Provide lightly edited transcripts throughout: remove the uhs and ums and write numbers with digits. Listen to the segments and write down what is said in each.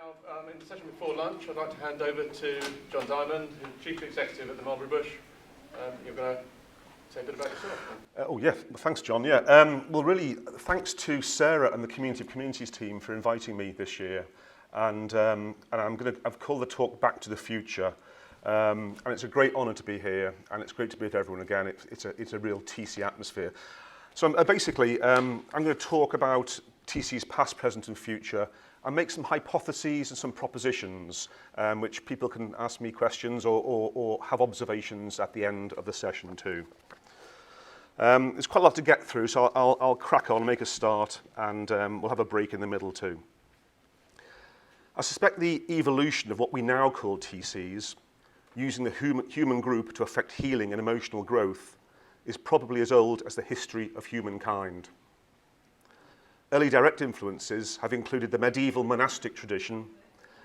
Now, in the session before lunch, I'd like to hand over to John Diamond, who's Chief Executive at the Mulberry Bush. You're going to say a bit about yourself. Thanks, John. Well, really, thanks to Sarah and the Therapeutic Communities team for inviting me this year. And I've called the talk Back to the Future. And it's a great honour to be here, and it's great to be with everyone again. It's a real TC atmosphere. So I'm going to talk about TC's past, present and future, and make some hypotheses and some propositions which people can ask me questions or have observations at the end of the session too. There's quite a lot to get through, so I'll crack on, make a start, and we'll have a break in the middle too. I suspect the evolution of what we now call TCs, using the human group to affect healing and emotional growth, is probably as old as the history of humankind. Early direct influences have included the medieval monastic tradition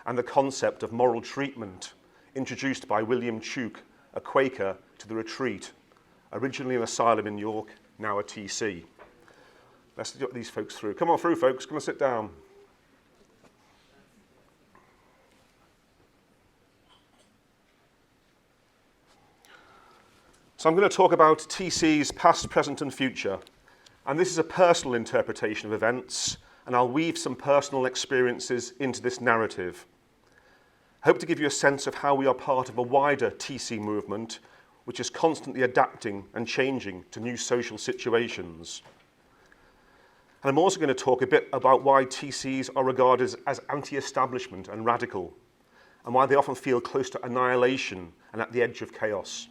and the concept of moral treatment, introduced by William Tuke, a Quaker, to the retreat, originally an asylum in York, now a TC. Let's get these folks through. Come on through, folks. Come and sit down. So I'm going to talk about TC's past, present and future. And this is a personal interpretation of events, and I'll weave some personal experiences into this narrative. I hope to give you a sense of how we are part of a wider TC movement, which is constantly adapting and changing to new social situations. And I'm also going to talk a bit about why TCs are regarded as anti-establishment and radical, and why they often feel close to annihilation and at the edge of chaos.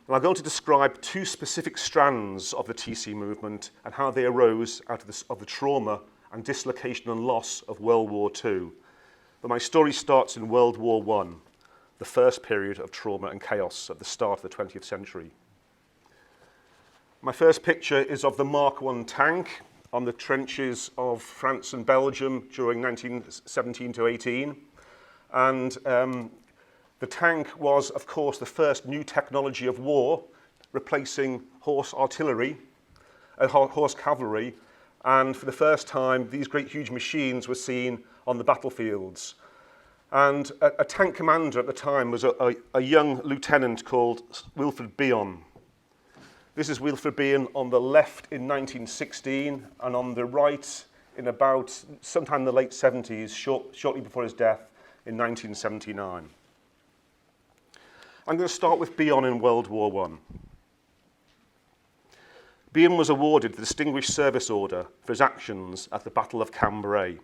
And I'm going to describe two specific strands of the TC movement and how they arose out of the trauma and dislocation and loss of World War II. But my story starts in World War I, the first period of trauma and chaos at the start of the 20th century. My first picture is of the Mark I tank on the trenches of France and Belgium during 1917 to 18. And the tank was, of course, the first new technology of war, replacing horse artillery, horse cavalry, and for the first time, these great huge machines were seen on the battlefields. And a tank commander at the time was a young lieutenant called Wilfred Bion. This is Wilfred Bion on the left in 1916, and on the right in about sometime in the late 70s, shortly before his death in 1979. I'm going to start with Bion in World War I. Bion was awarded the Distinguished Service Order for his actions at the Battle of Cambrai.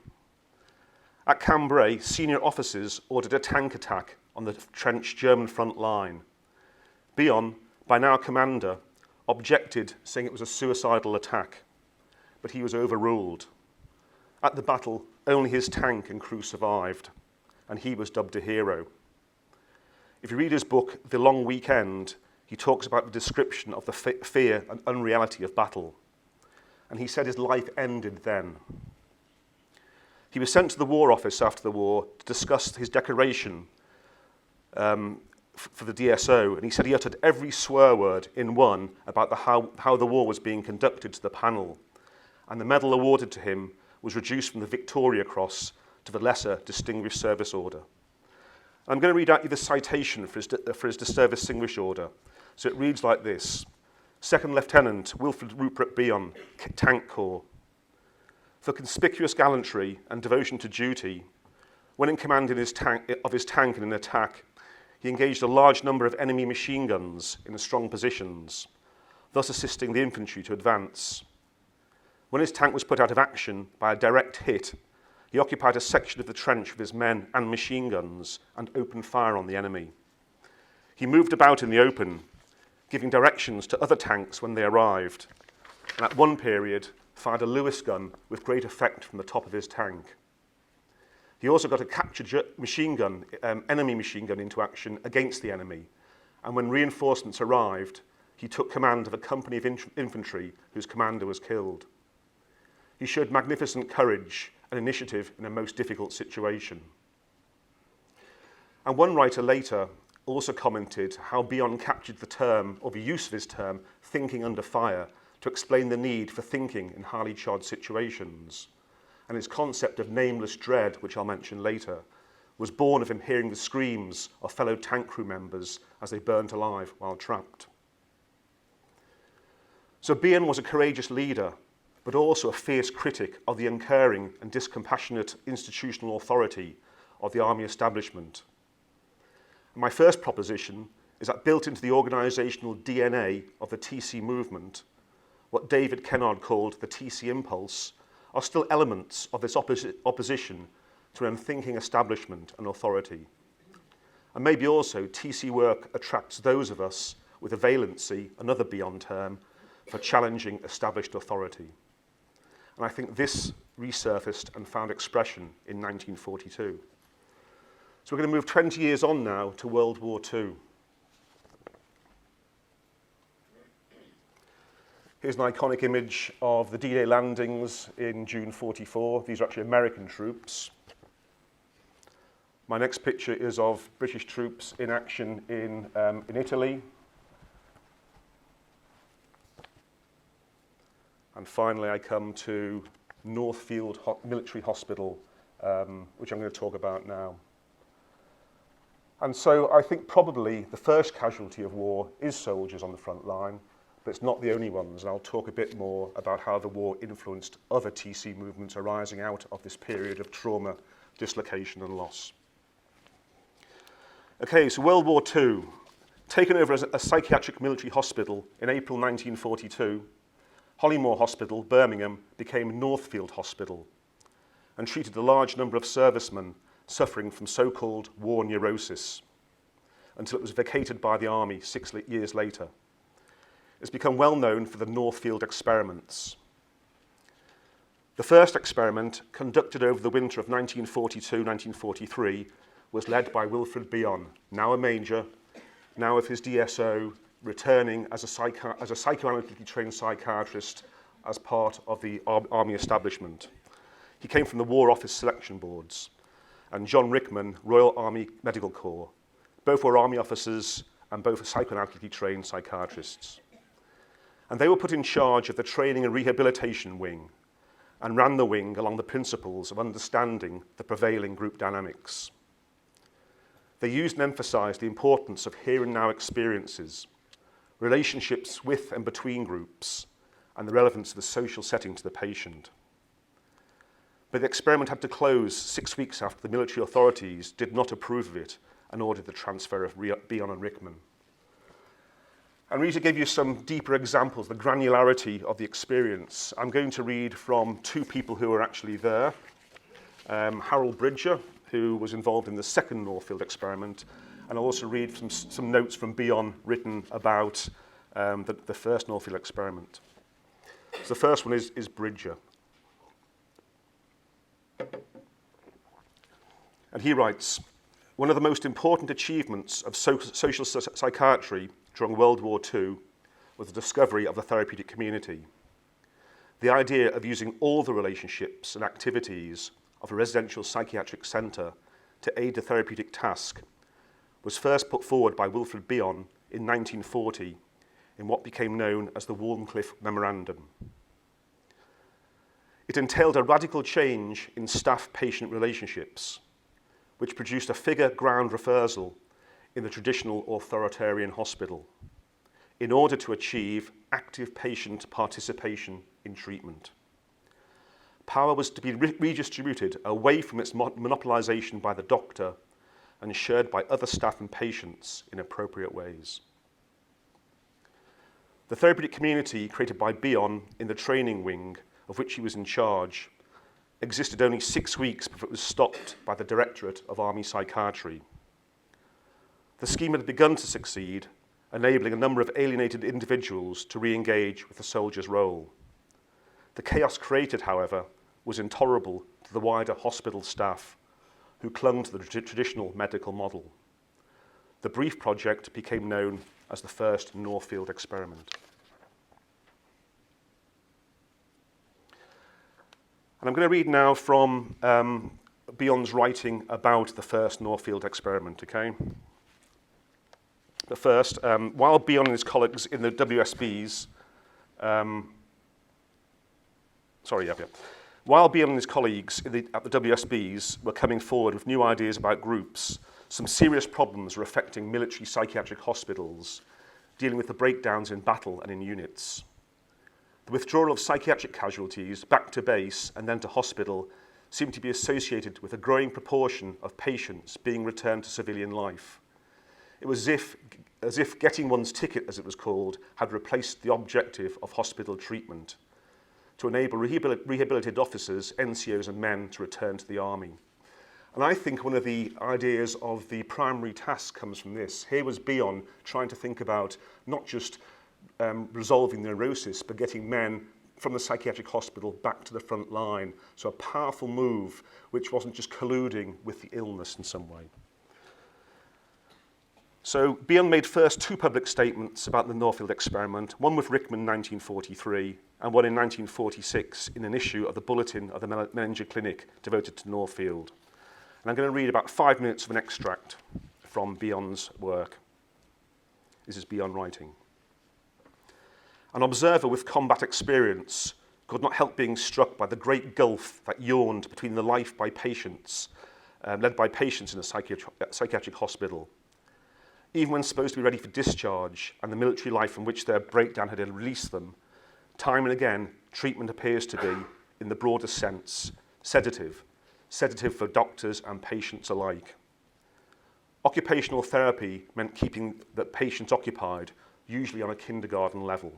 At Cambrai, senior officers ordered a tank attack on the French German front line. Bion, by now commander, objected, saying it was a suicidal attack, but he was overruled. At the battle, only his tank and crew survived, and he was dubbed a hero. If you read his book, The Long Weekend, he talks about the description of the fear and unreality of battle. And he said his life ended then. He was sent to the War Office after the war to discuss his decoration for the DSO. And he said he uttered every swear word in one about how the war was being conducted to the panel. And the medal awarded to him was reduced from the Victoria Cross to the Lesser Distinguished Service Order. I'm going to read out you the citation for his Service Distinguished Order. So it reads like this. Second Lieutenant Wilfred Rupert Bion, Tank Corps. For conspicuous gallantry and devotion to duty, when in command of his tank in an attack, he engaged a large number of enemy machine guns in strong positions, thus assisting the infantry to advance. When his tank was put out of action by a direct hit, he occupied a section of the trench with his men and machine guns and opened fire on the enemy. He moved about in the open, giving directions to other tanks when they arrived, and at one period fired a Lewis gun with great effect from the top of his tank. He also got a captured enemy machine gun into action against the enemy, and when reinforcements arrived, he took command of a company of infantry whose commander was killed. He showed magnificent courage and initiative in a most difficult situation. And one writer later also commented how Bion captured the term, or the use of his term, thinking under fire, to explain the need for thinking in highly charged situations. and his concept of nameless dread, which I'll mention later, was born of him hearing the screams of fellow tank crew members as they burnt alive while trapped. So Behan was a courageous leader, but also a fierce critic of the uncaring and discompassionate institutional authority of the army establishment. And my first proposition is that built into the organisational DNA of the TC movement, what David Kennard called the TC impulse, are still elements of this opposition to an unthinking establishment and authority. And maybe also TC work attracts those of us with a valency, another Behan term, for challenging established authority. And I think this resurfaced and found expression in 1942. So we're going to move 20 years on now to World War II. Here's an iconic image of the D-Day landings in June 44. These are actually American troops. My next picture is of British troops in action in Italy. And finally, I come to Northfield Military Hospital, which I'm going to talk about now. And so I think probably the first casualty of war is soldiers on the front line, but it's not the only ones. And I'll talk a bit more about how the war influenced other TC movements arising out of this period of trauma, dislocation and loss. Okay, so World War II, taken over as a psychiatric military hospital in April 1942, Hollymore Hospital, Birmingham, became Northfield Hospital and treated a large number of servicemen suffering from so-called war neurosis until it was vacated by the army 6 years later. It's become well known for the Northfield experiments. The first experiment, conducted over the winter of 1942-1943, was led by Wilfred Bion, now a major, now with his DSO, returning as a psychoanalytically trained psychiatrist as part of the army establishment. He came from the War Office selection boards, and John Rickman, Royal Army Medical Corps. Both were army officers and both psychoanalytically trained psychiatrists. And they were put in charge of the training and rehabilitation wing and ran the wing along the principles of understanding the prevailing group dynamics. They used and emphasized the importance of here and now experiences, relationships with and between groups, and the relevance of the social setting to the patient. But the experiment had to close 6 weeks after the military authorities did not approve of it and ordered the transfer of Bion and Rickman. And Rita gave you some deeper examples, the granularity of the experience. I'm going to read from two people who were actually there. Harold Bridger, who was involved in the second Northfield experiment, and I'll also read some notes from Bion written about the first Northfield experiment. So the first one is Bridger. And he writes, one of the most important achievements of social psychiatry during World War II was the discovery of the therapeutic community. The idea of using all the relationships and activities of a residential psychiatric centre to aid the therapeutic task was first put forward by Wilfred Bion in 1940 in what became known as the Warncliffe Memorandum. It entailed a radical change in staff-patient relationships, which produced a figure-ground reversal in the traditional authoritarian hospital in order to achieve active patient participation in treatment. Power was to be redistributed away from its monopolization by the doctor and shared by other staff and patients in appropriate ways. The therapeutic community created by Bion in the training wing, of which he was in charge, existed only 6 weeks before it was stopped by the Directorate of Army Psychiatry. The scheme had begun to succeed, enabling a number of alienated individuals to re-engage with the soldier's role. The chaos created, however, was intolerable to the wider hospital staff, who clung to the traditional medical model. The brief project became known as the first Northfield experiment. And I'm going to read now from Bion's writing about the first Northfield experiment, okay? But first, while Bion and his colleagues in the While Bean and his colleagues at the WSBs were coming forward with new ideas about groups, some serious problems were affecting military psychiatric hospitals, dealing with the breakdowns in battle and in units. The withdrawal of psychiatric casualties back to base and then to hospital seemed to be associated with a growing proportion of patients being returned to civilian life. It was as if getting one's ticket, as it was called, had replaced the objective of hospital treatment to enable rehabilitated officers, NCOs and men to return to the army. And I think one of the ideas of the primary task comes from this. Here was Beon trying to think about not just resolving neurosis, but getting men from the psychiatric hospital back to the front line. So a powerful move which wasn't just colluding with the illness in some way. So Beon made first two public statements about the Northfield experiment, one with Rickman in 1943 and one in 1946 in an issue of the Bulletin of the Meninger Clinic devoted to Northfield. And I'm going to read about 5 minutes of an extract from Beon's work. This is Beon writing. An observer with combat experience could not help being struck by the great gulf that yawned between the life by patients, led by patients in a psychiatric hospital. Even when supposed to be ready for discharge and the military life from which their breakdown had released them, time and again, treatment appears to be, in the broadest sense, sedative for doctors and patients alike. Occupational therapy meant keeping the patients occupied, usually on a kindergarten level.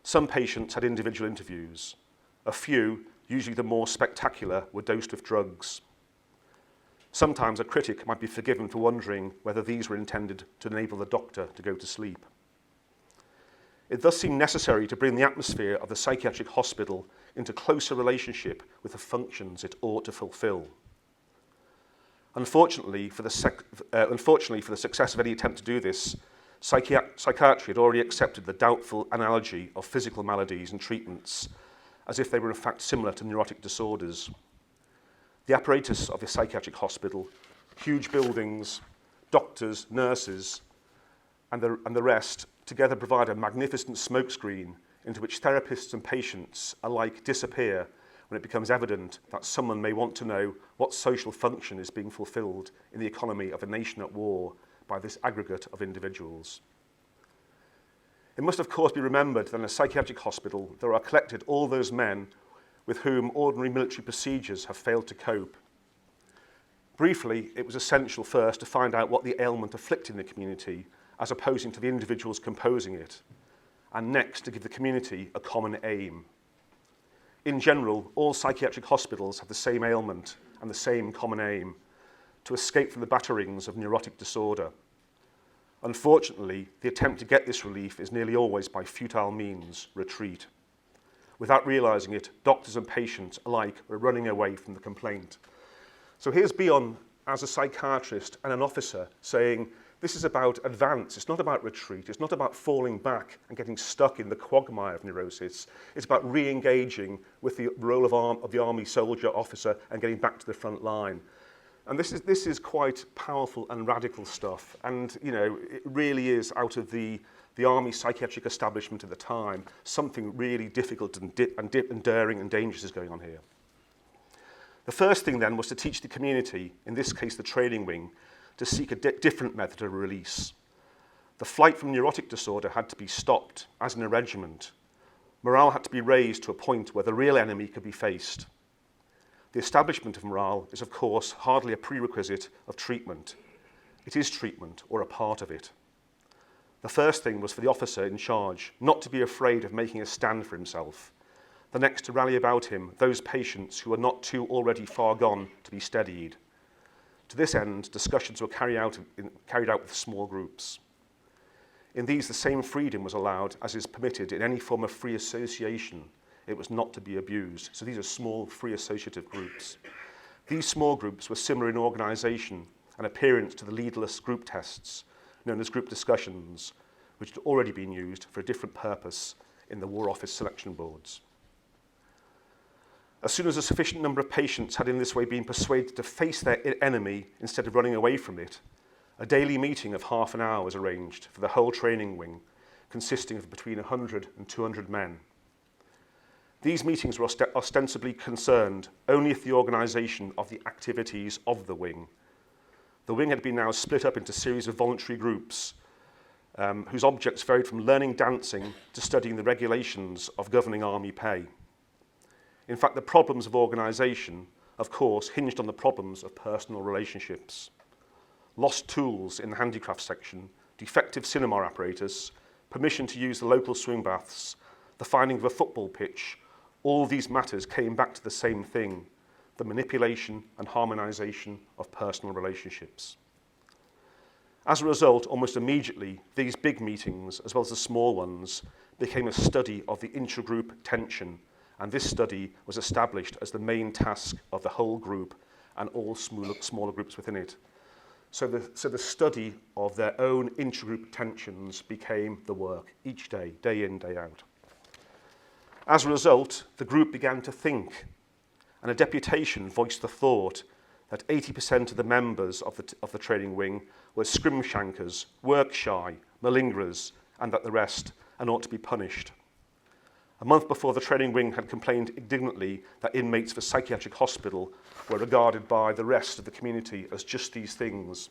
Some patients had individual interviews. A few, usually the more spectacular, were dosed with drugs. Sometimes a critic might be forgiven for wondering whether these were intended to enable the doctor to go to sleep. It thus seemed necessary to bring the atmosphere of the psychiatric hospital into closer relationship with the functions it ought to fulfill. Unfortunately for the success of any attempt to do this, psychiatry had already accepted the doubtful analogy of physical maladies and treatments as if they were in fact similar to neurotic disorders. The apparatus of a psychiatric hospital, huge buildings, doctors, nurses, and the rest together provide a magnificent smokescreen into which therapists and patients alike disappear when it becomes evident that someone may want to know what social function is being fulfilled in the economy of a nation at war by this aggregate of individuals. It must of course be remembered that in a psychiatric hospital there are collected all those men with whom ordinary military procedures have failed to cope. Briefly, it was essential first to find out what the ailment afflicting the community as opposing to the individuals composing it, and next to give the community a common aim. In general, all psychiatric hospitals have the same ailment and the same common aim, to escape from the batterings of neurotic disorder. Unfortunately, the attempt to get this relief is nearly always by futile means, retreat. Without realizing it, doctors and patients alike were running away from the complaint. So here's Beon as a psychiatrist and an officer saying, this is about advance, it's not about retreat, it's not about falling back and getting stuck in the quagmire of neurosis, it's about re-engaging with the role of the army soldier officer and getting back to the front line. And this is quite powerful and radical stuff, and you know, it really is out of the army psychiatric establishment at the time, something really difficult and daring and dangerous is going on here. The first thing then was to teach the community, in this case the training wing, to seek a different method of release. The flight from neurotic disorder had to be stopped, as in a regiment. Morale had to be raised to a point where the real enemy could be faced. The establishment of morale is, of course, hardly a prerequisite of treatment. It is treatment, or a part of it. The first thing was for the officer in charge not to be afraid of making a stand for himself. The next to rally about him those patients who were not too already far gone to be steadied. To this end, discussions were carried out with small groups. In these, the same freedom was allowed as is permitted in any form of free association. It was not to be abused. So these are small, free associative groups. These small groups were similar in organisation and appearance to the leaderless group tests, known as group discussions, which had already been used for a different purpose in the War Office selection boards. As soon as a sufficient number of patients had in this way been persuaded to face their enemy instead of running away from it, a daily meeting of half an hour was arranged for the whole training wing, consisting of between 100 and 200 men. These meetings were ostensibly concerned only with the organisation of the activities of the wing. The wing had been now split up into a series of voluntary groups whose objects varied from learning dancing to studying the regulations of governing army pay. In fact, the problems of organisation, of course, hinged on the problems of personal relationships. Lost tools in the handicraft section, defective cinema apparatus, permission to use the local swing baths, the finding of a football pitch, all these matters came back to the same thing, the manipulation and harmonisation of personal relationships. As a result, almost immediately, these big meetings, as well as the small ones, became a study of the intragroup tension, and this study was established as the main task of the whole group and all smaller groups within it. So the study of their own intragroup tensions became the work each day in, day out. As a result, the group began to think, and a deputation voiced the thought that 80% of the members of the training wing were scrimshankers, work-shy, malingerers, and that the rest and ought to be punished. A month before, the training wing had complained indignantly that inmates of a psychiatric hospital were regarded by the rest of the community as just these things.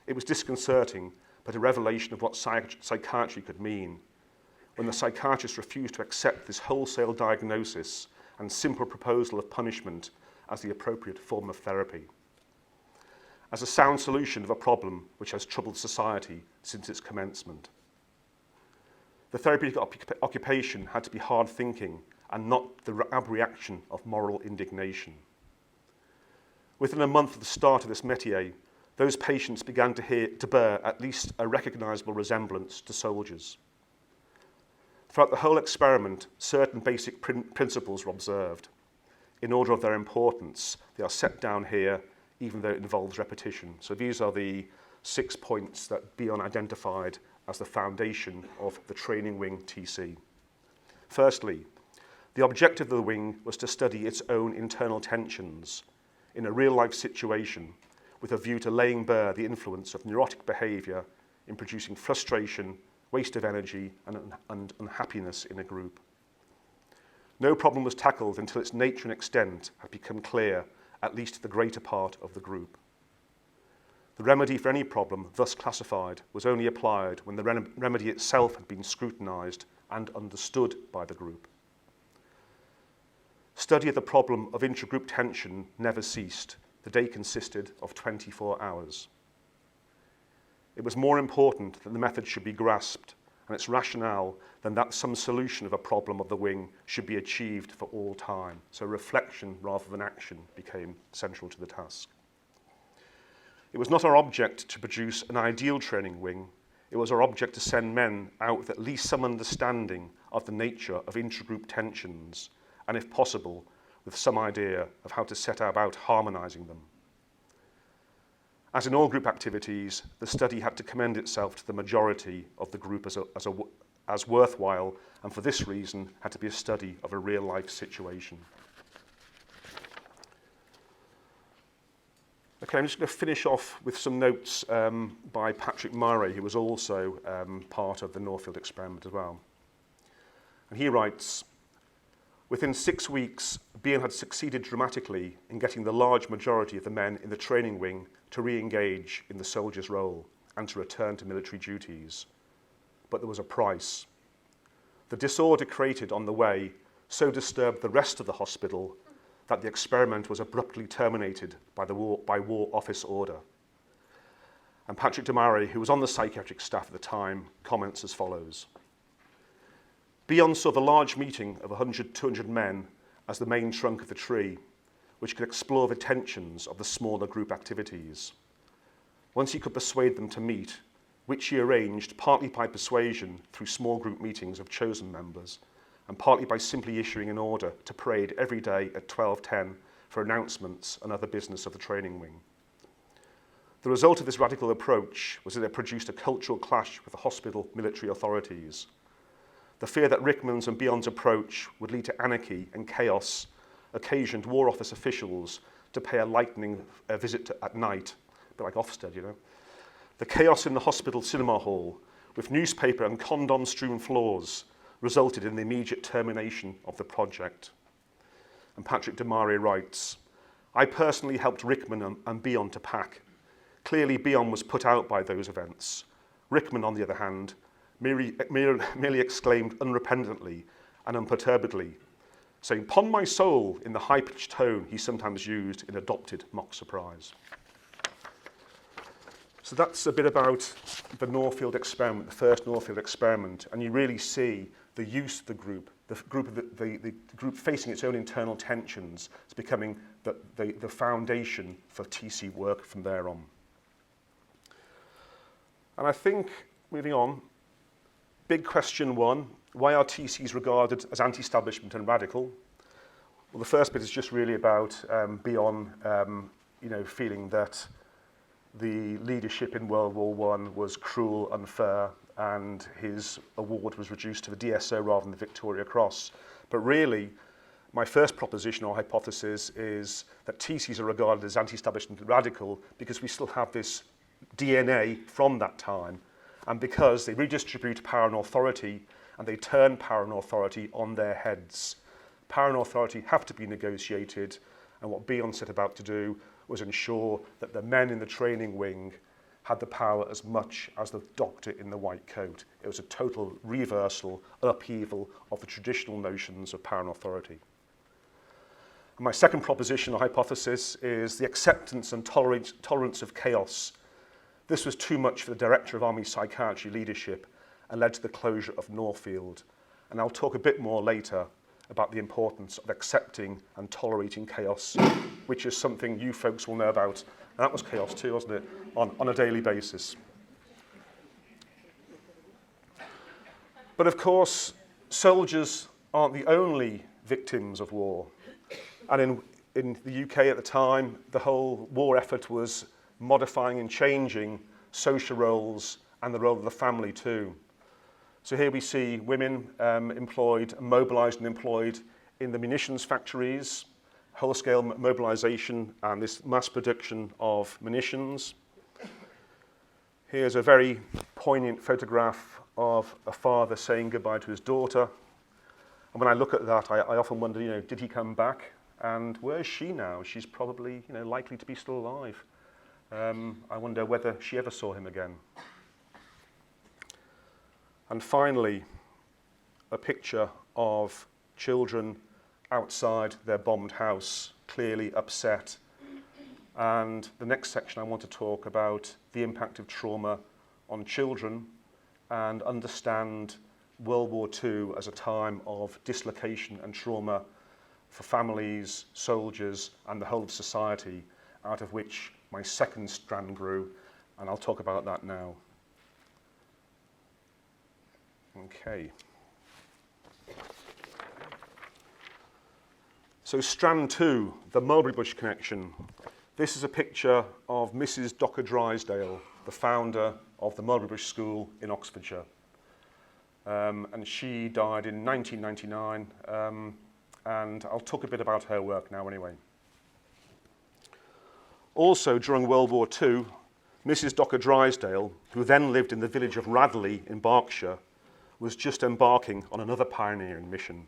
It was disconcerting, but a revelation of what psychiatry could mean, when the psychiatrists refused to accept this wholesale diagnosis and simple proposal of punishment as the appropriate form of therapy, as a sound solution of a problem which has troubled society since its commencement. The therapeutic occupation had to be hard thinking and not the reaction of moral indignation. Within a month of the start of this métier, those patients began to bear at least a recognisable resemblance to soldiers. Throughout the whole experiment, certain basic principles were observed. In order of their importance, they are set down here, even though it involves repetition. So these are the 6 points that Bion identified as the foundation of the training wing TC. Firstly, the objective of the wing was to study its own internal tensions in a real-life situation with a view to laying bare the influence of neurotic behaviour in producing frustration, waste of energy, and unhappiness in a group. No problem was tackled until its nature and extent had become clear, at least to the greater part of the group. The remedy for any problem thus classified was only applied when the remedy itself had been scrutinised and understood by the group. Study of the problem of intragroup tension never ceased. The day consisted of 24 hours. It was more important that the method should be grasped and its rationale than that some solution of a problem of the wing should be achieved for all time. So reflection rather than action became central to the task. It was not our object to produce an ideal training wing. It was our object to send men out with at least some understanding of the nature of intragroup tensions, and if possible, with some idea of how to set about harmonising them. As in all group activities, the study had to commend itself to the majority of the group as worthwhile, and for this reason had to be a study of a real-life situation. Okay, I'm just going to finish off with some notes by Patrick Murray, who was also part of the Northfield experiment as well. And he writes, within 6 weeks, Bion had succeeded dramatically in getting the large majority of the men in the training wing to re-engage in the soldier's role and to return to military duties. But there was a price. The disorder created on the way so disturbed the rest of the hospital that the experiment was abruptly terminated by War Office order. And Patrick Murray, who was on the psychiatric staff at the time, comments as follows. Bion saw the large meeting of 100, 200 men as the main trunk of the tree, which could explore the tensions of the smaller group activities. Once he could persuade them to meet, which he arranged partly by persuasion through small group meetings of chosen members, and partly by simply issuing an order to parade every day at 12:10 for announcements and other business of the training wing. The result of this radical approach was that it produced a cultural clash with the hospital military authorities. The fear that Rickman's and Bion's approach would lead to anarchy and chaos occasioned War Office officials to pay a lightning visit at night, a bit like Ofsted, you know. The chaos in the hospital cinema hall, with newspaper and condom-strewn floors, resulted in the immediate termination of the project. And Patrick Demarie writes, I personally helped Rickman and Bion to pack. Clearly Bion was put out by those events. Rickman, on the other hand, merely exclaimed unrepentantly and unperturbedly, saying, "'Pon my soul," in the high-pitched tone he sometimes used in adopted mock surprise. So that's a bit about the Northfield experiment, the first Northfield experiment, and you really see the use of the group facing its own internal tensions is becoming the foundation for TC work from there on. And I think, moving on, big question one, why are TCs regarded as anti-establishment and radical? Well, the first bit is just really about Bion, feeling that the leadership in World War I was cruel, unfair, and his award was reduced to the DSO rather than the Victoria Cross. But really, my first proposition or hypothesis is that TCs are regarded as anti-establishment and radical because we still have this DNA from that time, and because they redistribute power and authority and they turn power and authority on their heads. Power and authority have to be negotiated, and what Bion set about to do was ensure that the men in the training wing had the power as much as the doctor in the white coat. It was a total reversal, upheaval of the traditional notions of power and authority. And my second proposition or hypothesis is the acceptance and tolerance of chaos. This was too much for the Director of Army Psychiatry leadership and led to the closure of Northfield. And I'll talk a bit more later about the importance of accepting and tolerating chaos, which is something you folks will know about. And that was chaos too, wasn't it, on a daily basis. But of course, soldiers aren't the only victims of war. And in the UK at the time, the whole war effort was modifying and changing social roles and the role of the family too. So here we see women mobilised and employed in the munitions factories, whole-scale mobilisation and this mass production of munitions. Here's a very poignant photograph of a father saying goodbye to his daughter. And when I look at that, I often wonder, did he come back? And where's she now? She's probably, likely to be still alive. I wonder whether she ever saw him again. And finally, a picture of children outside their bombed house, clearly upset. And the next section I want to talk about the impact of trauma on children and understand World War II as a time of dislocation and trauma for families, soldiers, and the whole of society, out of which my second strand grew, and I'll talk about that now. Okay. So strand 2, the Mulberry Bush connection. This is a picture of Mrs. Docker Drysdale, the founder of the Mulberry Bush School in Oxfordshire. And she died in 1999, and I'll talk a bit about her work now anyway. Also, during World War II, Mrs. Docker Drysdale, who then lived in the village of Radley in Berkshire, was just embarking on another pioneering mission.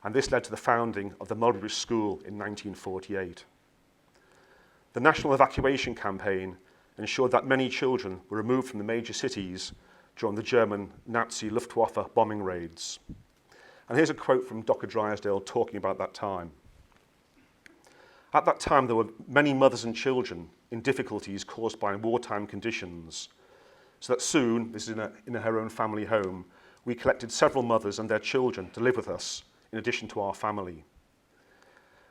And this led to the founding of the Mulberry Bush School in 1948. The National Evacuation Campaign ensured that many children were removed from the major cities during the German Nazi Luftwaffe bombing raids. And here's a quote from Docker Drysdale talking about that time. At that time, there were many mothers and children in difficulties caused by wartime conditions, so that soon, this is in her own family home, we collected several mothers and their children to live with us, in addition to our family.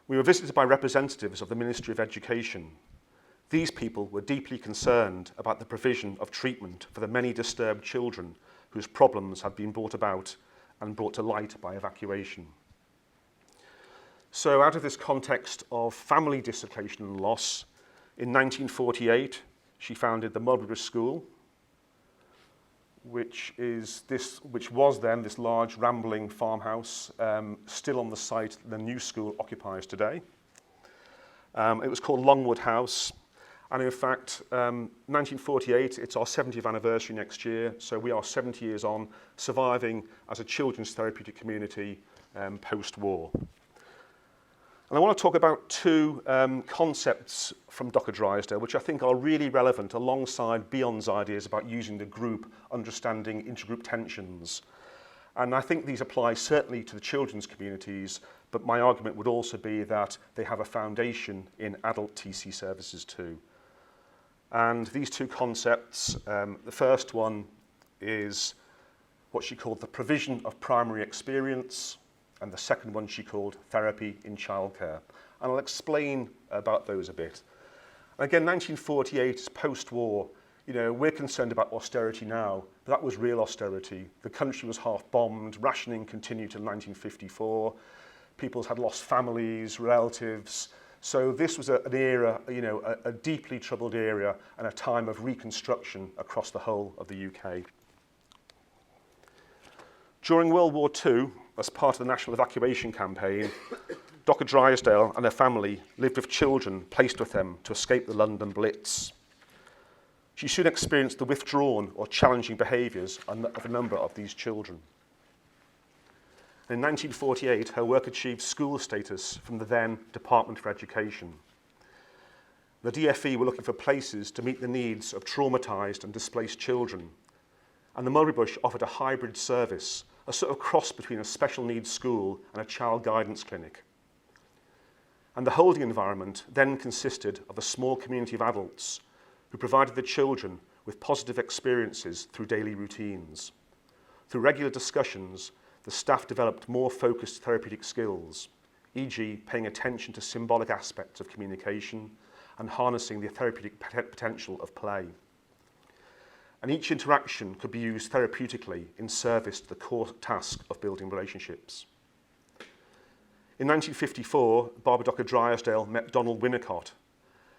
We were visited by representatives of the Ministry of Education. These people were deeply concerned about the provision of treatment for the many disturbed children whose problems had been brought about and brought to light by evacuation. So out of this context of family dislocation and loss, in 1948, she founded the Mulberry Bush School, which was then this large rambling farmhouse, still on the site the new school occupies today. It was called Longwood House, And in fact, 1948, it's our 70th anniversary next year, so we are 70 years on, surviving as a children's therapeutic community post-war. And I want to talk about two concepts from Dr. Drysdale, which I think are really relevant alongside Beyond's ideas about using the group, understanding intergroup tensions. And I think these apply certainly to the children's communities, but my argument would also be that they have a foundation in adult TC services too. And these two concepts, the first one is what she called the provision of primary experience, and the second one she called therapy in childcare. And I'll explain about those a bit. Again, 1948 is post-war. You know, we're concerned about austerity now, but that was real austerity. The country was half bombed, rationing continued till 1954. People had lost families, relatives. So this was an era, you know, a deeply troubled era and a time of reconstruction across the whole of the UK. During World War II, as part of the National Evacuation Campaign, Dr. Drysdale and her family lived with children placed with them to escape the London Blitz. She soon experienced the withdrawn or challenging behaviours of a number of these children. In 1948, her work achieved school status from the then Department for Education. The DFE were looking for places to meet the needs of traumatised and displaced children, and the Mulberry Bush offered a hybrid service, a sort of cross between a special needs school and a child guidance clinic. And the holding environment then consisted of a small community of adults who provided the children with positive experiences through daily routines. Through regular discussions, the staff developed more focused therapeutic skills, e.g. paying attention to symbolic aspects of communication and harnessing the therapeutic potential of play. And each interaction could be used therapeutically in service to the core task of building relationships. In 1954, Barbara Dr. Drysdale met Donald Winnicott,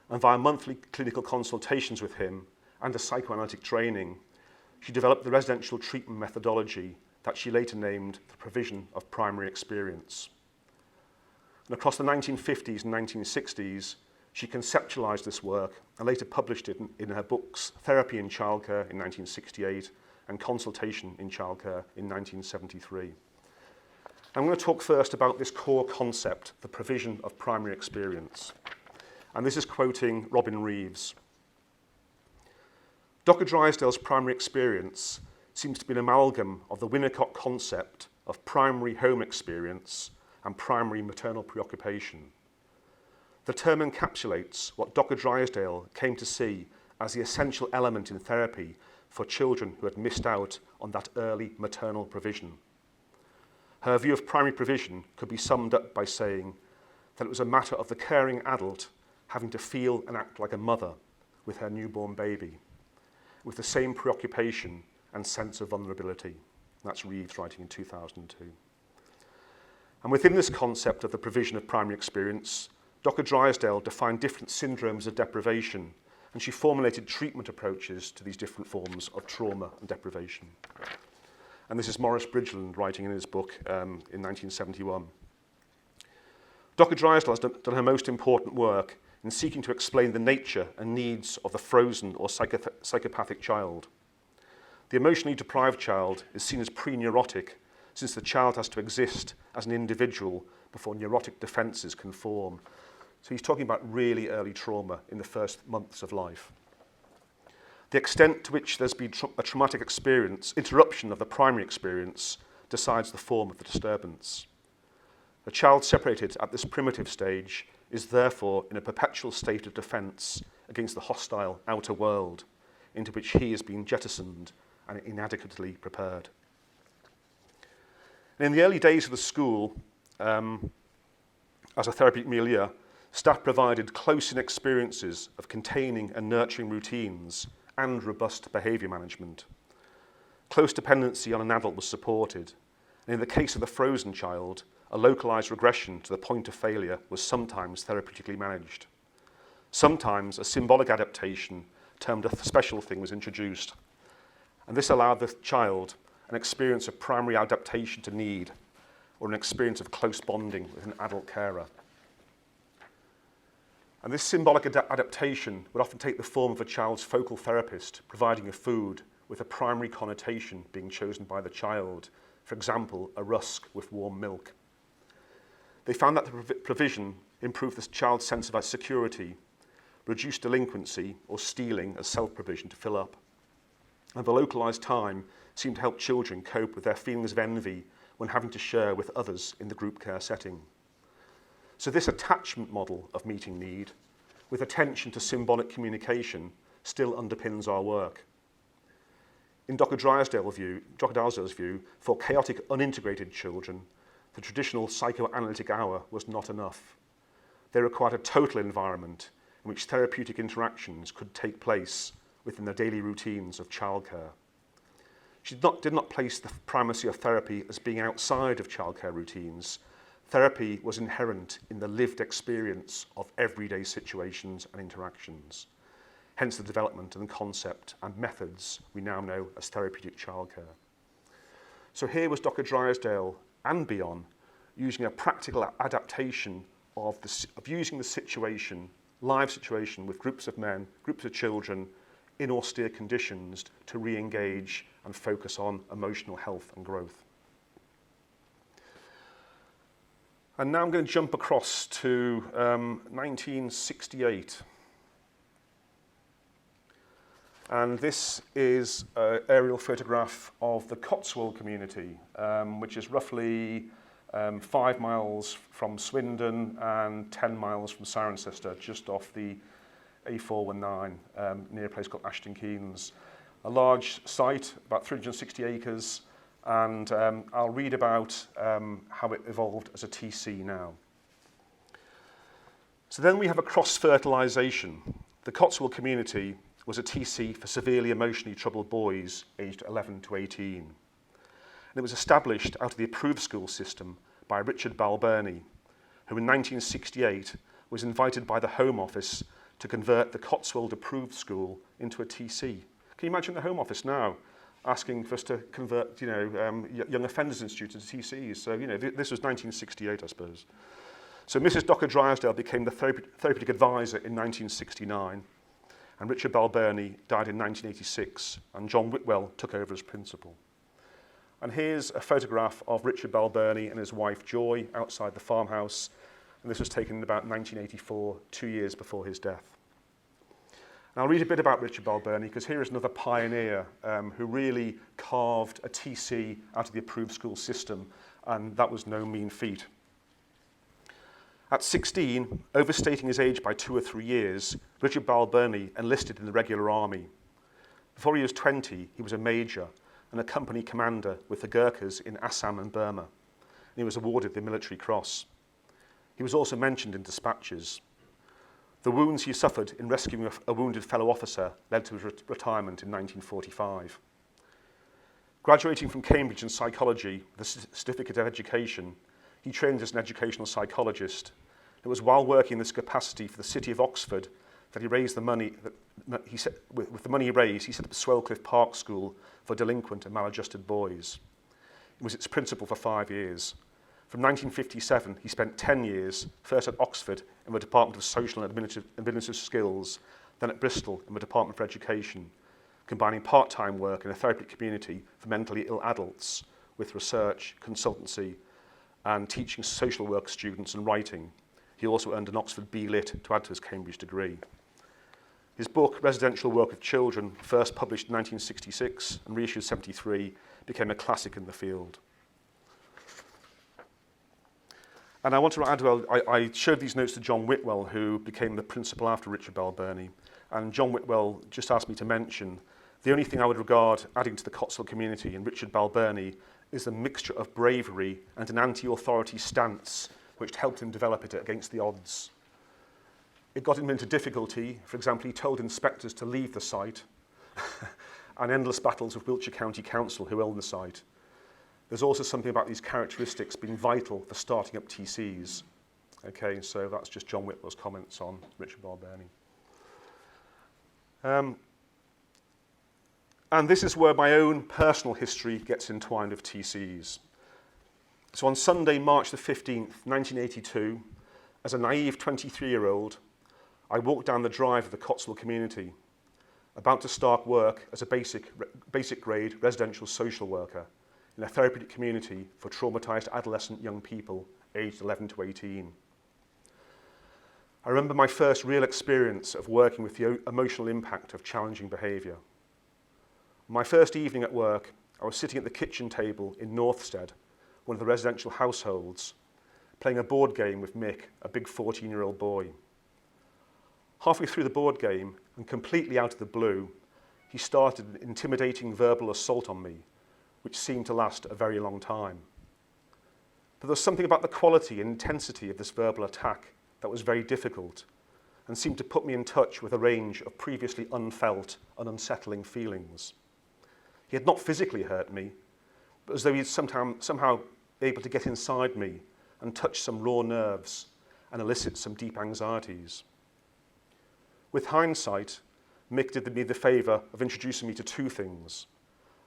and via monthly clinical consultations with him and a psychoanalytic training, she developed the residential treatment methodology that she later named the provision of primary experience. And across the 1950s and 1960s, she conceptualized this work and later published it in her books Therapy in Childcare in 1968 and Consultation in Childcare in 1973. I'm going to talk first about this core concept, the provision of primary experience. And this is quoting Robin Reeves. Dr. Drysdale's primary experience seems to be an amalgam of the Winnicott concept of primary home experience and primary maternal preoccupation. The term encapsulates what Dr. Drysdale came to see as the essential element in therapy for children who had missed out on that early maternal provision. Her view of primary provision could be summed up by saying that it was a matter of the caring adult having to feel and act like a mother with her newborn baby, with the same preoccupation and sense of vulnerability. That's Reeves writing in 2002. And within this concept of the provision of primary experience, Dr. Drysdale defined different syndromes of deprivation, and she formulated treatment approaches to these different forms of trauma and deprivation. And this is Maurice Bridgeland writing in his book in 1971. Dr. Drysdale has done her most important work in seeking to explain the nature and needs of the frozen or psychopathic child. The emotionally deprived child is seen as pre-neurotic, since the child has to exist as an individual before neurotic defences can form. So he's talking about really early trauma in the first months of life. The extent to which there's been a traumatic experience, interruption of the primary experience, decides the form of the disturbance. The child separated at this primitive stage is therefore in a perpetual state of defence against the hostile outer world into which he has been jettisoned and inadequately prepared. And in the early days of the school, as a therapeutic milieu, staff provided close-in experiences of containing and nurturing routines and robust behaviour management. Close dependency on an adult was supported, and in the case of the frozen child, a localised regression to the point of failure was sometimes therapeutically managed. Sometimes a symbolic adaptation termed a special thing was introduced, and this allowed the child an experience of primary adaptation to need or an experience of close bonding with an adult carer. And this symbolic adaptation would often take the form of a child's focal therapist providing a food with a primary connotation being chosen by the child, for example, a rusk with warm milk. They found that the provision improved the child's sense of security, reduced delinquency or stealing as self-provision to fill up. And the localised time seemed to help children cope with their feelings of envy when having to share with others in the group care setting. So this attachment model of meeting need, with attention to symbolic communication, still underpins our work. In Dr. Drysdale's view, for chaotic, unintegrated children, the traditional psychoanalytic hour was not enough. They required a total environment in which therapeutic interactions could take place within the daily routines of childcare. She did not place the primacy of therapy as being outside of childcare routines. Therapy was inherent in the lived experience of everyday situations and interactions, hence the development and concept and methods we now know as therapeutic childcare. So here was Dr. Drysdale and beyond using a practical adaptation of using the situation, live situation with groups of men, groups of children in austere conditions to re-engage and focus on emotional health and growth. And now I'm going to jump across to 1968. And this is an aerial photograph of the Cotswold community, which is roughly 5 miles from Swindon and 10 miles from Cirencester, just off the A419, near a place called Ashton Keynes. A large site, about 360 acres, and I'll read about how it evolved as a TC now. So then we have a cross-fertilisation. The Cotswold community was a TC for severely emotionally troubled boys aged 11 to 18. And it was established out of the approved school system by Richard Balbirnie, who in 1968 was invited by the Home Office to convert the Cotswold approved school into a TC. Can you imagine the Home Office now asking for us to convert, young offenders institute into TCs? So, this was 1968, I suppose. So Mrs. Dr. Drysdale became the therapeutic advisor in 1969, and Richard Balbirnie died in 1986, and John Whitwell took over as principal. And here's a photograph of Richard Balbirnie and his wife Joy outside the farmhouse, and this was taken in about 1984, 2 years before his death. And I'll read a bit about Richard Balbirnie, because here is another pioneer who really carved a TC out of the approved school system, and that was no mean feat. At 16, overstating his age by 2 or 3 years, Richard Balbirnie enlisted in the regular army. Before he was 20, he was a major and a company commander with the Gurkhas in Assam and Burma, and he was awarded the Military Cross. He was also mentioned in dispatches. The wounds he suffered in rescuing a wounded fellow officer led to his retirement in 1945. Graduating from Cambridge in psychology with a certificate of education, he trained as an educational psychologist. It was while working in this capacity for the City of Oxford that he raised the money. With the money he raised, he set up Swellcliffe Park School for delinquent and maladjusted boys. He was its principal for 5 years. From 1957, he spent 10 years, first at Oxford in the Department of Social and Administrative Skills, then at Bristol in the Department for Education, combining part-time work in a therapeutic community for mentally ill adults with research, consultancy, and teaching social work students and writing. He also earned an Oxford B.Lit to add to his Cambridge degree. His book, Residential Work with Children, first published in 1966 and reissued 73, became a classic in the field. And I want to add, I showed these notes to John Whitwell, who became the principal after Richard Balbirnie. And John Whitwell just asked me to mention, the only thing I would regard adding to the Cotswold community in Richard Balbirnie is the mixture of bravery and an anti-authority stance, which helped him develop it against the odds. It got him into difficulty. For example, he told inspectors to leave the site, and endless battles with Wiltshire County Council, who owned the site. There's also something about these characteristics being vital for starting up TCs. Okay, so that's just John Whitwell's comments on Richard Balbirnie. And this is where my own personal history gets entwined with TCs. So on Sunday, March the 15th, 1982, as a naive 23-year-old, I walked down the drive of the Cotswold community, about to start work as a basic grade residential social worker in a therapeutic community for traumatised adolescent young people aged 11 to 18. I remember my first real experience of working with the emotional impact of challenging behaviour. My first evening at work, I was sitting at the kitchen table in Northstead, one of the residential households, playing a board game with Mick, a big 14-year-old boy. Halfway through the board game, and completely out of the blue, he started an intimidating verbal assault on me, which seemed to last a very long time. But there was something about the quality and intensity of this verbal attack that was very difficult and seemed to put me in touch with a range of previously unfelt and unsettling feelings. He had not physically hurt me, but as though he was somehow able to get inside me and touch some raw nerves and elicit some deep anxieties. With hindsight, Mick did me the favour of introducing me to two things.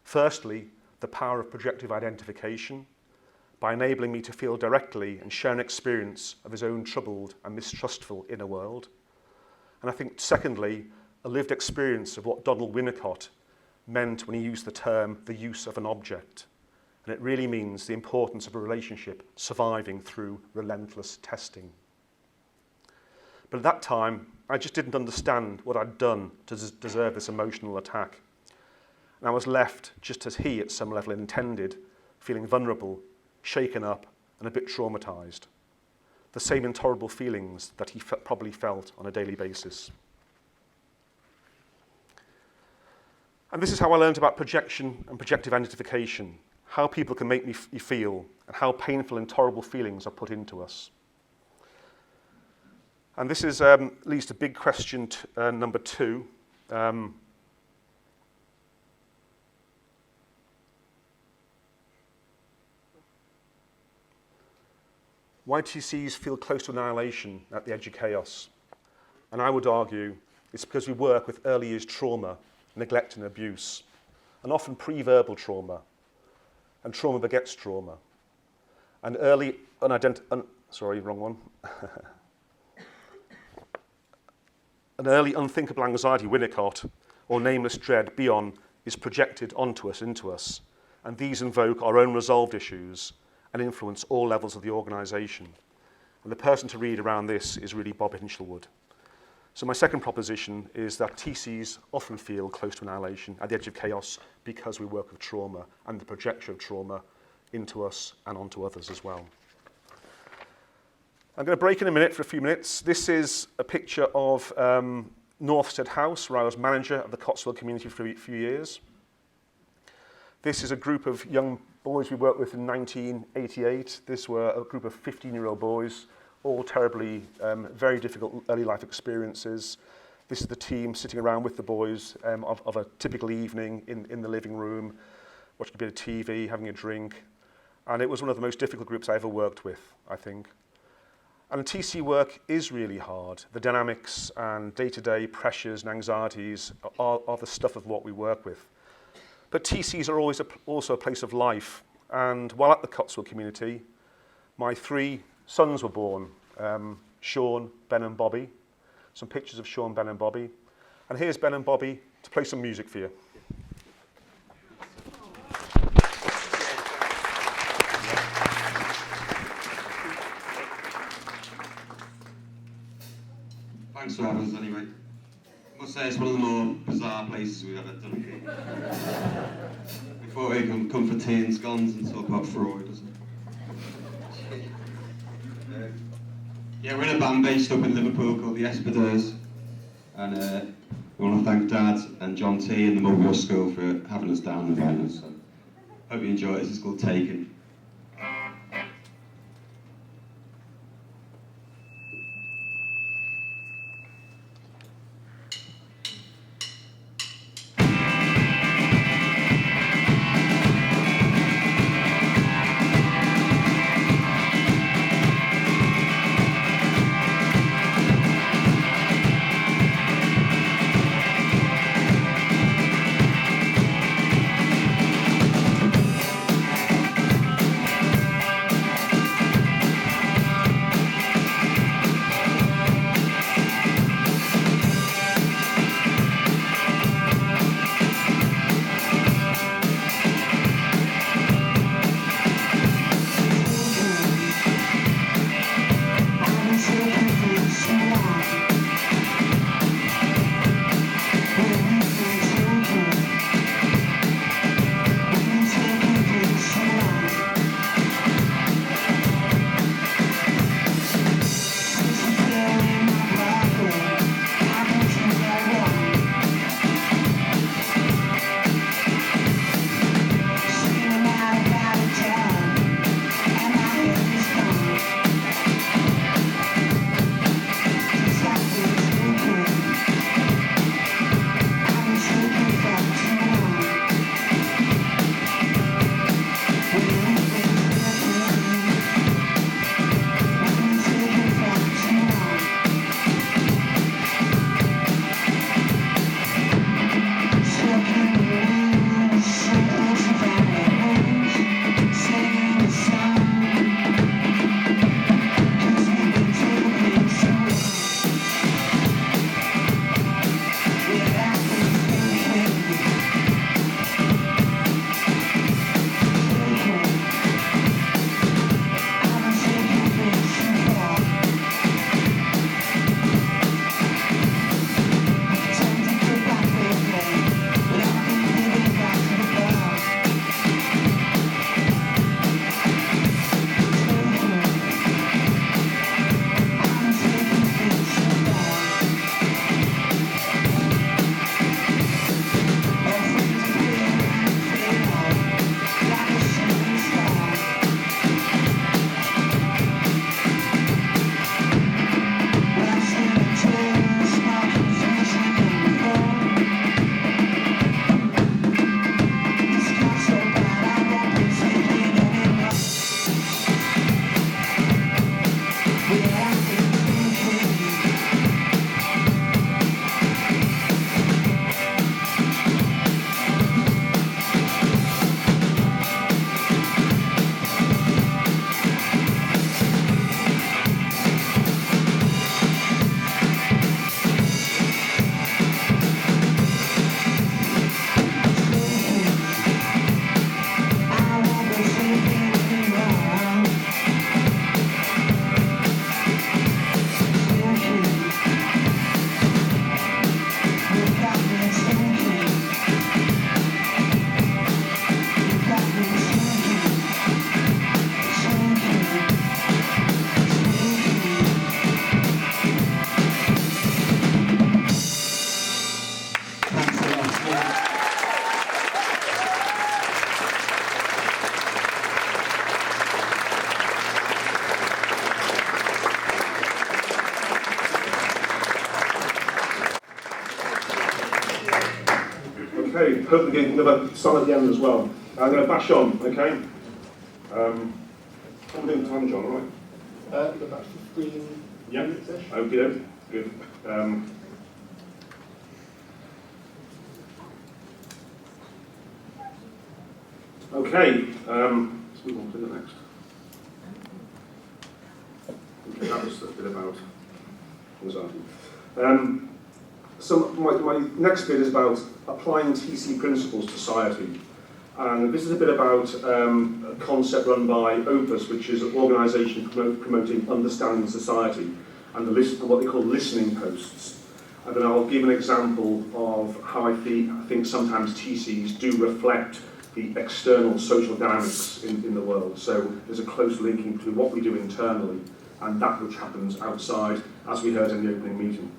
Firstly, the power of projective identification, by enabling me to feel directly and share an experience of his own troubled and mistrustful inner world. And I think, secondly, a lived experience of what Donald Winnicott meant when he used the term the use of an object. And it really means the importance of a relationship surviving through relentless testing. But at that time, I just didn't understand what I'd done to deserve this emotional attack. And I was left, just as he at some level intended, feeling vulnerable, shaken up, and a bit traumatised. The same intolerable feelings that he probably felt on a daily basis. And this is how I learned about projection and projective identification, how people can make me feel, and how painful and intolerable feelings are put into us. And this is leads to big question number 2. Why TCs feel close to annihilation at the edge of chaos? And I would argue it's because we work with early years trauma, neglect and abuse, and often pre-verbal trauma, and trauma begets trauma. And early An early unthinkable anxiety, Winnicott, or nameless dread, Bion, is projected onto us, into us, and these invoke our own resolved issues and influence all levels of the organisation. And the person to read around this is really Bob Hinchelwood. So my second proposition is that TCs often feel close to annihilation at the edge of chaos because we work with trauma and the projection of trauma into us and onto others as well. I'm going to break in a minute for a few minutes. This is a picture of Northstead House, where I was manager of the Cotswold community for a few years. This is a group of young boys we worked with in 1988. This were a group of 15-year-old boys, all terribly, very difficult early life experiences. This is the team sitting around with the boys of a typical evening in the living room, watching a bit of TV, having a drink. And it was one of the most difficult groups I ever worked with, I think. And TC work is really hard. The dynamics and day-to-day pressures and anxieties are the stuff of what we work with. But TCs are always also a place of life. And while at the Cotswold community, my 3 sons were born, Sean, Ben and Bobby. Some pictures of Sean, Ben and Bobby. And here's Ben and Bobby to play some music for you. Thanks for having us anyway. I must say it's one of the more bizarre places we've ever done it. We thought we'd come for tea and scones and talk about Freud or something. Yeah, we're in a band based up in Liverpool called the Espadeurs, and we want to thank Dad and John T and the Mulberry Bush School for having us down and inviting us. So, hope you enjoy it. This is called Taken. hopefully get another song at the end as well. I'm going to bash on, okay? How are we doing time, John, all right? We've got about 15 Yeah. minutes-ish. Okay, good. Okay, let's move on to the next. Okay, that was a bit about anxiety. So my next bit is about applying TC principles to society. And this is a bit about a concept run by Opus, which is an organisation promoting understanding society, and what they call listening posts. And then I'll give an example of how I think sometimes TCs do reflect the external social dynamics in the world. So there's a close linking between what we do internally and that which happens outside, as we heard in the opening meeting.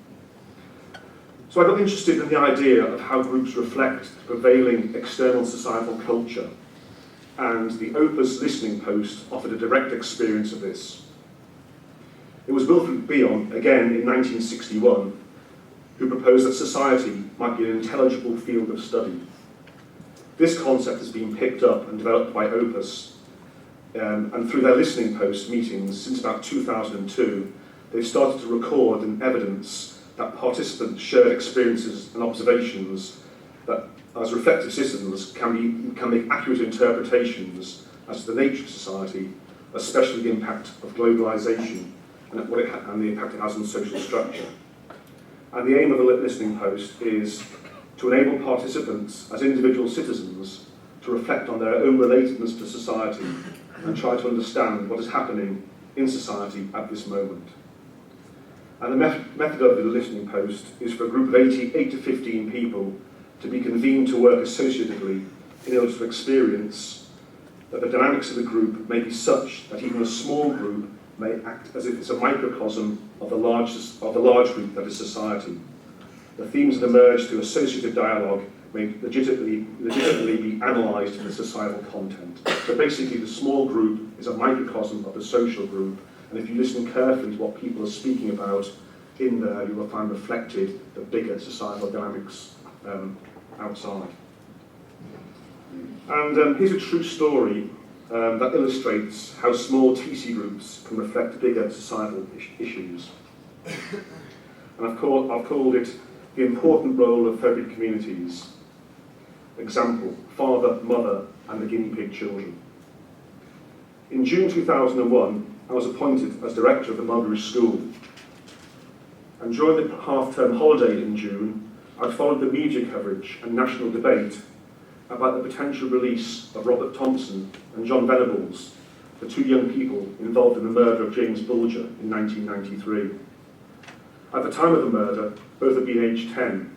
So I got interested in the idea of how groups reflect the prevailing external societal culture, and the Opus listening post offered a direct experience of this. It was Wilfred Bion, again in 1961, who proposed that society might be an intelligible field of study. This concept has been picked up and developed by Opus, and through their listening post meetings since about 2002, they've started to record and evidence that participants' shared experiences and observations that, as reflective citizens, can make accurate interpretations as to the nature of society, especially the impact of globalisation and the impact it has on social structure. And the aim of the listening post is to enable participants as individual citizens to reflect on their own relatedness to society and try to understand what is happening in society at this moment. And the method of the listening post is for a group of 8 to 15 people to be convened to work associatively in order to experience that the dynamics of the group may be such that even a small group may act as if it's a microcosm of the large group that is society. The themes that emerge through associative dialogue may legitimately be analysed in the societal content. So basically the small group is a microcosm of the social group, and if you listen carefully to what people are speaking about in there, you will find reflected the bigger societal dynamics outside. And here's a true story that illustrates how small TC groups can reflect bigger societal issues. And I've called it the important role of therapeutic communities. Example, father, mother, and the guinea pig children. In June 2001, I was appointed as director of the Mulberry Bush School. And during the half-term holiday in June, I followed the media coverage and national debate about the potential release of Robert Thompson and John Venables, the two young people involved in the murder of James Bulger in 1993. At the time of the murder, both had been aged 10,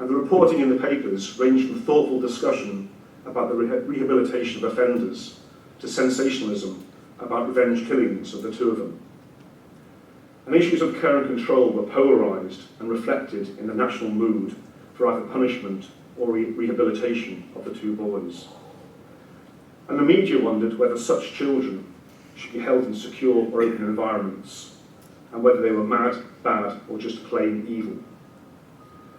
and the reporting in the papers ranged from thoughtful discussion about the rehabilitation of offenders to sensationalism about revenge killings of the two of them. And issues of care and control were polarised and reflected in the national mood for either punishment or rehabilitation of the two boys. And the media wondered whether such children should be held in secure or open environments, and whether they were mad, bad, or just plain evil.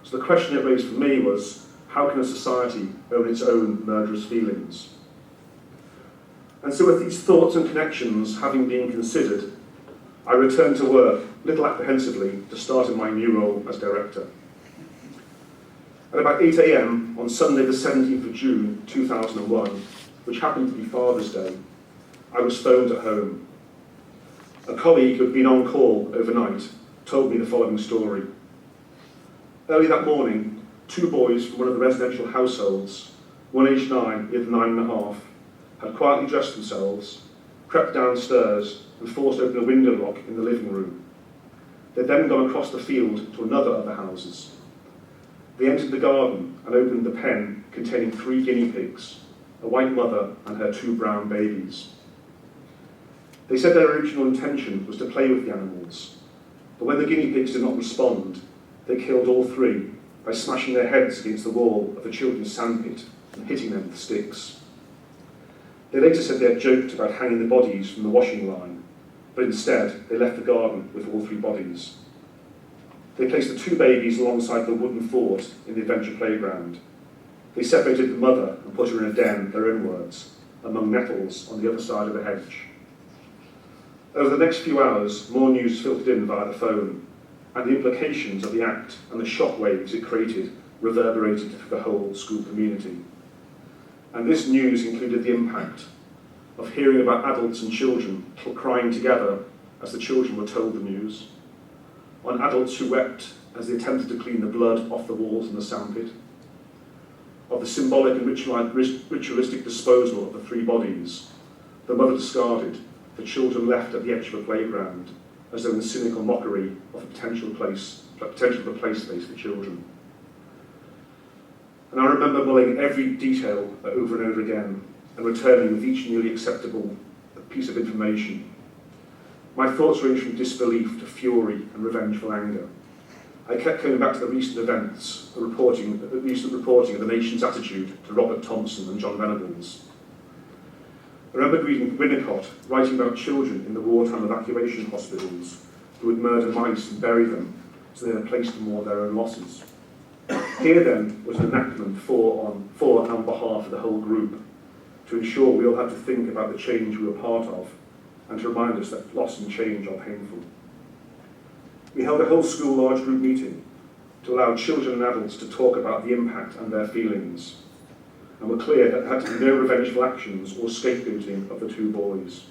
So the question it raised for me was, how can a society own its own murderous feelings? And so with these thoughts and connections having been considered, I returned to work, a little apprehensively, to start in my new role as director. At about 8 AM on Sunday the 17th of June 2001, which happened to be Father's Day, I was phoned at home. A colleague who had been on call overnight told me the following story. Early that morning, two boys from one of the residential households, one aged 9, the other 9.5, had quietly dressed themselves, crept downstairs and forced open a window lock in the living room. They'd then gone across the field to another of the houses. They entered the garden and opened the pen containing 3 guinea pigs, a white mother and her 2 brown babies. They said their original intention was to play with the animals, but when the guinea pigs did not respond, they killed all 3 by smashing their heads against the wall of the children's sandpit and hitting them with sticks. They later said they had joked about hanging the bodies from the washing line, but instead they left the garden with all 3 bodies. They placed the 2 babies alongside the wooden fort in the adventure playground. They separated the mother and put her in a den, their own words, among nettles on the other side of the hedge. Over the next few hours, more news filtered in via the phone, and the implications of the act and the shockwaves it created reverberated through the whole school community. And this news included the impact of hearing about adults and children crying together as the children were told the news, on adults who wept as they attempted to clean the blood off the walls in the sandpit, of the symbolic and ritualistic disposal of the 3 bodies, the mother discarded, the children left at the edge of a playground, as though in cynical mockery of the potential of the play space for children. And I remember mulling every detail over and over again, and returning with each newly acceptable piece of information. My thoughts ranged from disbelief to fury and revengeful anger. I kept coming back to the recent events, the recent reporting of the nation's attitude to Robert Thompson and John Venables. I remember reading Winnicott writing about children in the wartime evacuation hospitals who would murder mice and bury them so they had a place to mourn their own losses. Here then was an enactment for and on behalf of the whole group, to ensure we all had to think about the change we were part of, and to remind us that loss and change are painful. We held a whole school large group meeting to allow children and adults to talk about the impact and their feelings, and were clear that there had to be no revengeful actions or scapegoating of the 2 boys.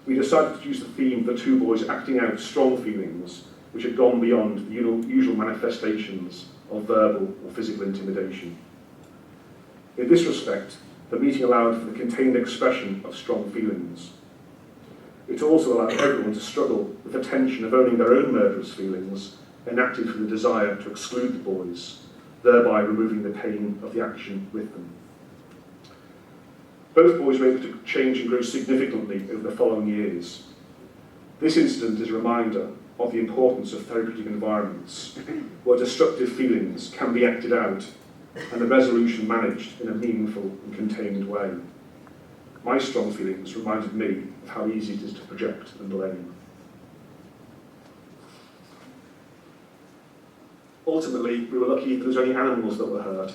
We decided to use the theme of the 2 boys acting out strong feelings which had gone beyond the usual manifestations of verbal or physical intimidation. In this respect, the meeting allowed for the contained expression of strong feelings. It also allowed everyone to struggle with the tension of owning their own murderous feelings, enacted from the desire to exclude the boys, thereby removing the pain of the action with them. Both boys were able to change and grow significantly over the following years. This incident is a reminder of the importance of therapeutic environments, where destructive feelings can be acted out and the resolution managed in a meaningful and contained way. My strong feelings reminded me of how easy it is to project and blame. Ultimately, we were lucky that there was only animals that were hurt.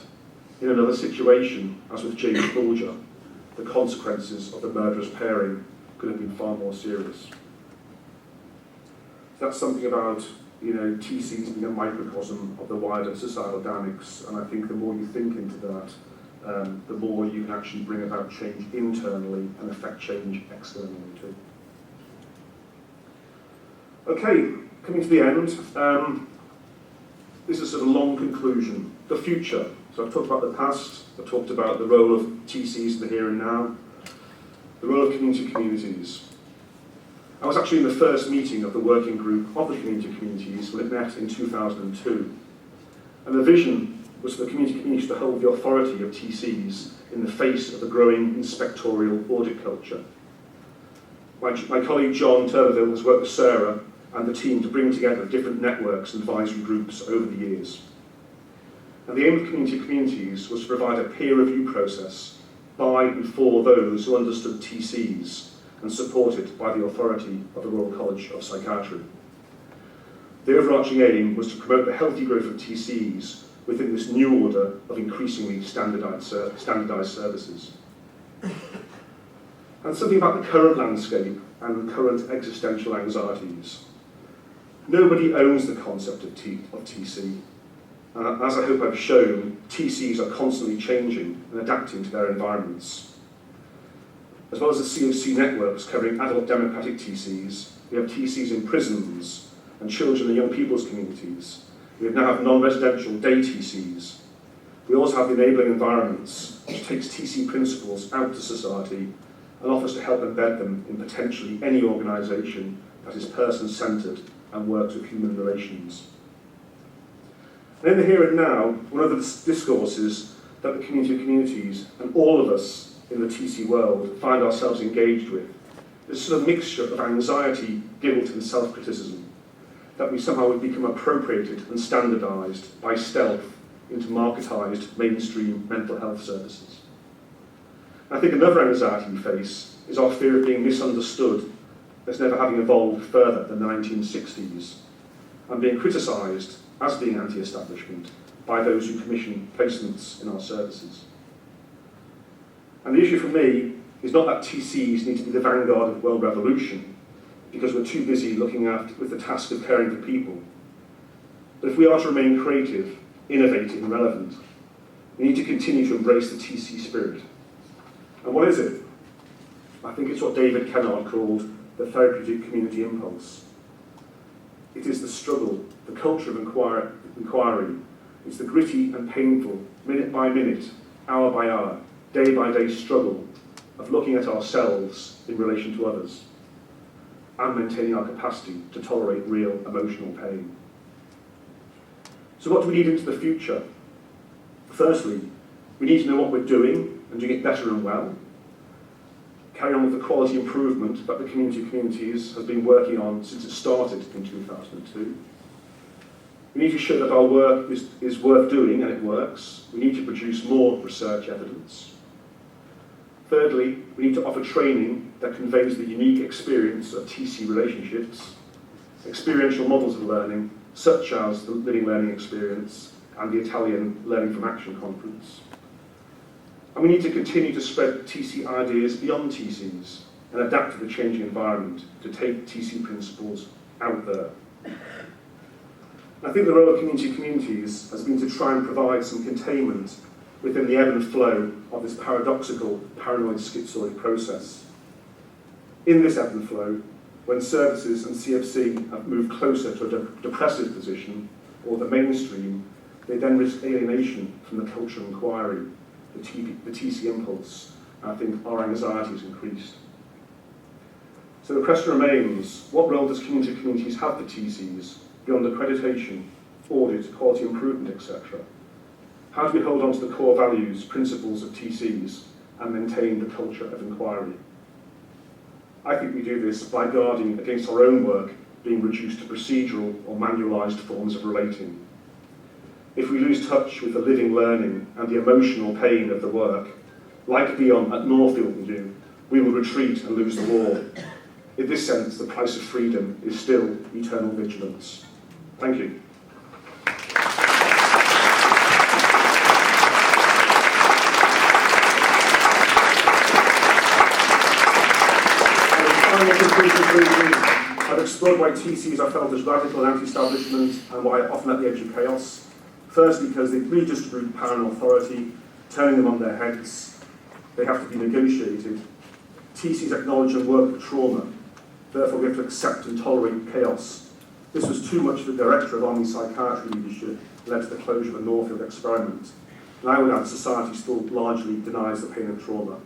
In another situation, as with James Bulger, the consequences of the murderous pairing could have been far more serious. That's something about, TCs being a microcosm of the wider societal dynamics, and I think the more you think into that, the more you can actually bring about change internally and affect change externally too. Okay, coming to the end, this is a sort of long conclusion. The future. So I've talked about the past, I've talked about the role of TCs in the here and now, the role of community communities. I was actually in the first meeting of the working group of the community communities when it met in 2002. And the vision was for the community communities to hold the authority of TCs in the face of the growing inspectorial audit culture. My colleague John Turberville has worked with Sarah and the team to bring together different networks and advisory groups over the years. And the aim of community communities was to provide a peer review process by and for those who understood TCs and supported by the authority of the Royal College of Psychiatry. The overarching aim was to promote the healthy growth of TCs within this new order of increasingly standardised services. And something about the current landscape and current existential anxieties. Nobody owns the concept of TC. As I hope I've shown, TCs are constantly changing and adapting to their environments. As well as the COC networks covering adult democratic TCs, we have TCs in prisons and children and young people's communities. We now have non-residential day TCs. We also have the enabling environments, which takes TC principles out to society and offers to help embed them in potentially any organisation that is person-centred and works with human relations. And in the here and now, one of the discourses that the community of communities and all of us in the TC world find ourselves engaged with is a sort of mixture of anxiety, guilt and self-criticism, that we somehow would become appropriated and standardised by stealth into marketised mainstream mental health services. I think another anxiety we face is our fear of being misunderstood as never having evolved further than the 1960s, and being criticised as being anti-establishment by those who commission placements in our services. And the issue for me is not that TCs need to be the vanguard of the world revolution, because we're too busy looking with the task of caring for people. But if we are to remain creative, innovative and relevant, we need to continue to embrace the TC spirit. And what is it? I think it's what David Kennard called the therapeutic community impulse. It is the struggle, the culture of inquiry. It's the gritty and painful, minute by minute, hour by hour, day by day struggle of looking at ourselves in relation to others and maintaining our capacity to tolerate real emotional pain. So what do we need into the future? Firstly, we need to know what we're doing and doing it better and well. Carry on with the quality improvement that the Communities has been working on since it started in 2002. We need to show that our work is worth doing and it works. We need to produce more research evidence. Thirdly, we need to offer training that conveys the unique experience of TC relationships, experiential models of learning, such as the Living Learning Experience and the Italian Learning from Action Conference. And we need to continue to spread TC ideas beyond TCs and adapt to the changing environment to take TC principles out there. I think the role of communities has been to try and provide some containment within the ebb and flow of this paradoxical, paranoid schizoid process. In this ebb and flow, when services and CFC have moved closer to a depressive position, or the mainstream, they then risk alienation from the culture of inquiry, the TC impulse, and I think our anxiety has increased. So the question remains, what role does communities have for TCs beyond accreditation, audit, quality improvement, etc.? How do we hold on to the core values, principles of TCs and maintain the culture of inquiry? I think we do this by guarding against our own work being reduced to procedural or manualised forms of relating. If we lose touch with the living learning and the emotional pain of the work, like Dion at Northfield will do, we will retreat and lose the war. In this sense, the price of freedom is still eternal vigilance. Thank you. I've explored why TCs are felt as radical and anti-establishment and why often at the edge of chaos. First, because they redistribute power and authority, turning them on their heads. They have to be negotiated. TCs acknowledge and work with trauma. Therefore, we have to accept and tolerate chaos. This was too much for the Director of Army Psychiatry leadership, led to the closure of the Northfield experiment. And I would add society still largely denies the pain of trauma.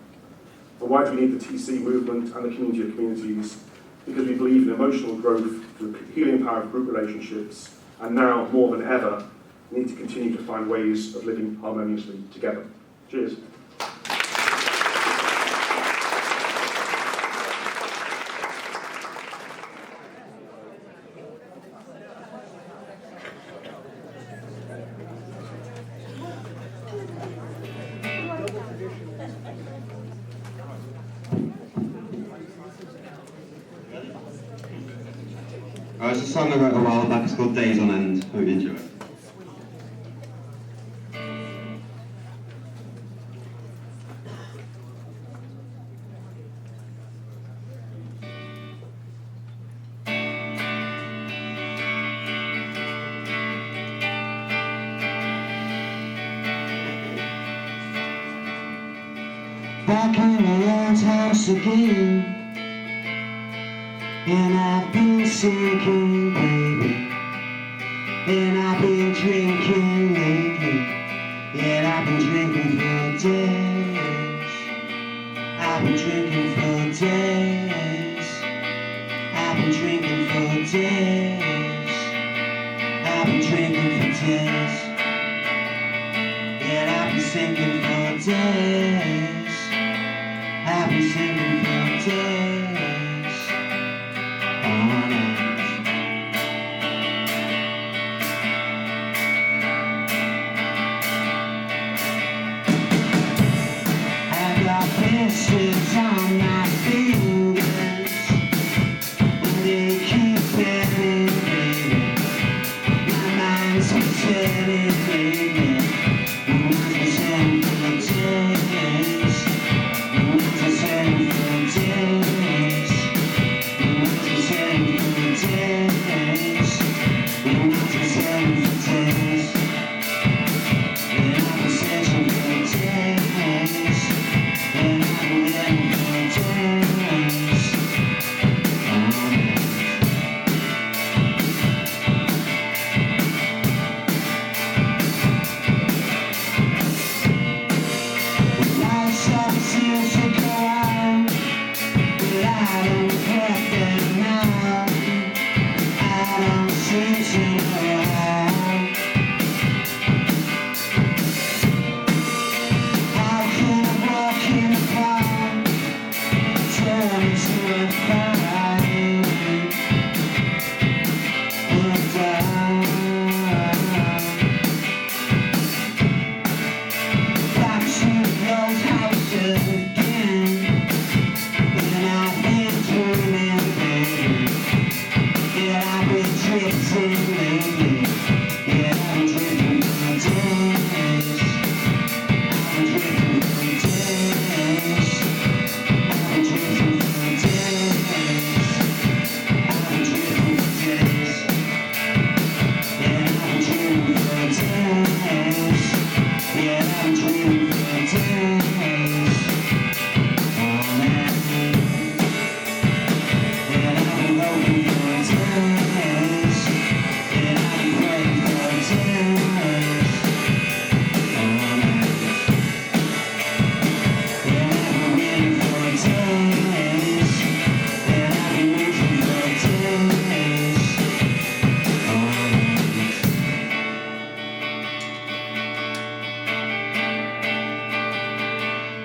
And why do we need the TC movement and the community of communities? Because we believe in emotional growth through the healing power of group relationships, and now, more than ever, we need to continue to find ways of living harmoniously together. Cheers. It's a song I wrote a while back, it's called Days on End. Hope you enjoy it. Back in my old house again, and I've been sinking, baby, and I've been drinking lately, and I've been drinking for days, I've been drinking for days, I've been drinking for days, I've been drinking for days, and I've been sinking for days, I've been sinking for days. Kisses on my fingers, and they keep turning, baby. My mind's been turning, baby.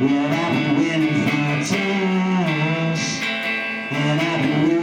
And I've been waiting for days, and I've been